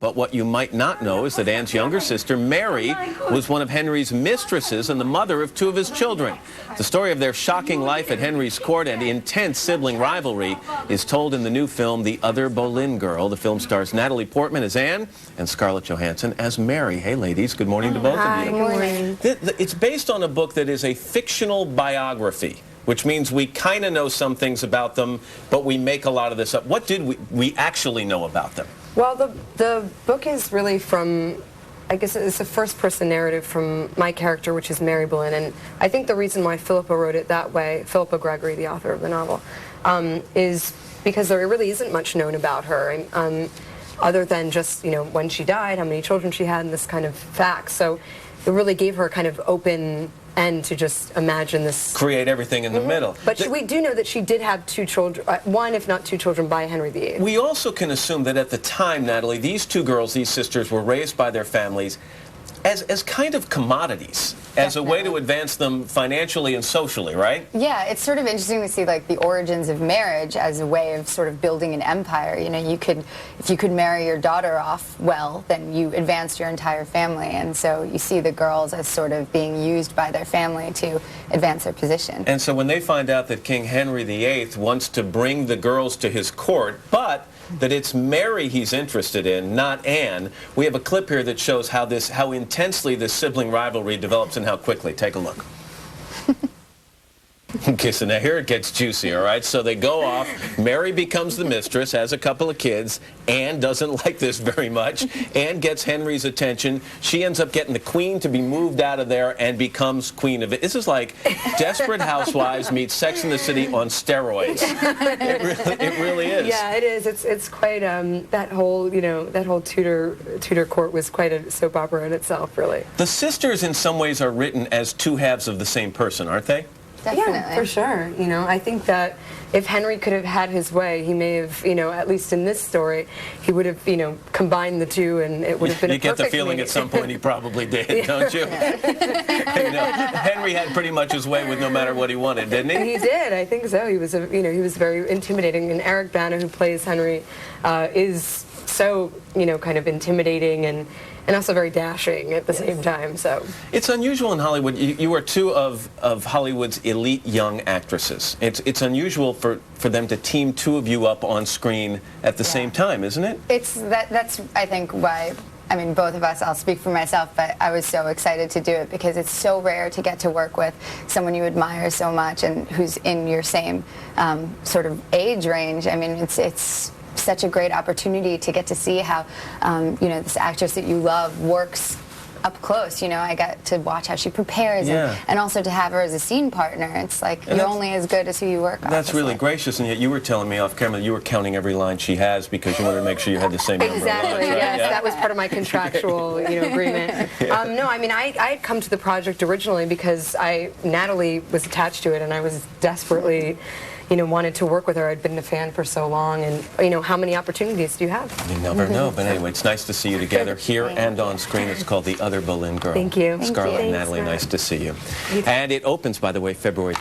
But what you might not know is that Anne's younger sister, Mary, was one of Henry's mistresses and the mother of two of his children. The story of their shocking life at Henry's court and intense sibling rivalry is told in the new film, The Other Boleyn Girl. The film stars Natalie Portman as Anne and Scarlett Johansson as Mary. Hey, ladies, good morning to both of you. Good morning. It's based on a book that is a fictional biography, which means we kind of know some things about them, but we make a lot of this up. What did we actually know about them? Well, the book is really from, I guess it's a first-person narrative from my character, which is Mary Boleyn, and I think the reason why Philippa wrote it that way, Philippa Gregory, the author of the novel, is because there really isn't much known about her, other than just, you know, when she died, how many children she had, and this kind of facts. So it really gave her a kind of open end to just imagine this. Create everything in the middle. But we do know that she did have two children, one if not two children, by Henry VIII. We also can assume that at the time, Natalie, these two girls, these sisters, were raised by their families as kind of commodities, as a way to advance them financially and socially, right? Yeah, it's sort of interesting to see like the origins of marriage as a way of sort of building an empire. You know, if you could marry your daughter off well, then you advanced your entire family, and so you see the girls as sort of being used by their family to advance their position. And so when they find out that King Henry VIII wants to bring the girls to his court, but that it's Mary he's interested in, not Anne, we have a clip here that shows how intensely this sibling rivalry develops and how quickly. Take a look. Okay, so now here it gets juicy, all right? So they go off. Mary becomes the mistress, has a couple of kids. Anne doesn't like this very much. Anne gets Henry's attention. She ends up getting the queen to be moved out of there and becomes queen of it. This is like Desperate Housewives meets Sex and the City on steroids. It really is. Yeah, it is. It's quite that whole Tudor court was quite a soap opera in itself, really. The sisters, in some ways, are written as two halves of the same person, aren't they? Definitely. Yeah, for sure. You know, I think that if Henry could have had his way, he may have, you know, at least in this story, he would have, you know, combined the two, and it would have been a perfect You get the feeling meeting. at some point he probably did, don't you? You know, Henry had pretty much his way with no matter what he wanted, didn't he? He did. I think so. He was, he was very intimidating, and Eric Bana, who plays Henry, is so, you know, kind of intimidating and also very dashing at the same time. So it's unusual in Hollywood. You are two of Hollywood's elite young actresses. It's unusual for them to team two of you up on screen at the same time, isn't it? That's I think why. I mean, both of us, I'll speak for myself, but I was so excited to do it because it's so rare to get to work with someone you admire so much and who's in your same sort of age range. I mean, it's such a great opportunity to get to see how, you know, this actress that you love works up close. You know, I got to watch how she prepares, and also to have her as a scene partner. It's like you're only as good as who you work with. That's really gracious, and yet you were telling me off camera that you were counting every line she has because you wanted to make sure you had the same number of lines, right? Yes, that was part of my contractual, agreement. No, I mean, I had come to the project originally because Natalie was attached to it, and I was desperately, wanted to work with her. I'd been a fan for so long, and, how many opportunities do you have? You never know, but anyway, it's nice to see you together here and on screen. It's called The Other Boleyn Girl. Thank you. Scarlett and Natalie, nice to see you. And it opens, by the way, February